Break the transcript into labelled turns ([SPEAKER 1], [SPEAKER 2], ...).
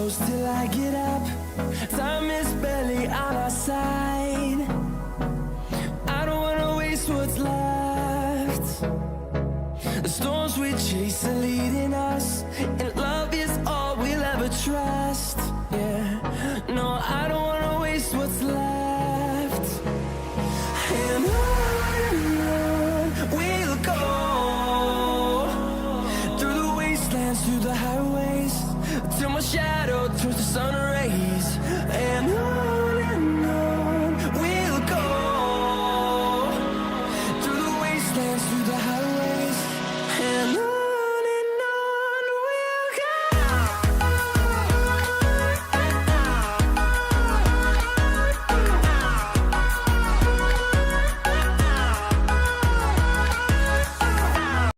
[SPEAKER 1] close till I get up. Time is barely on our side. I don't wanna waste what's left. The storms we chase are leading us, and love is all we'll ever trust. Yeah, no, I don't wanna waste what's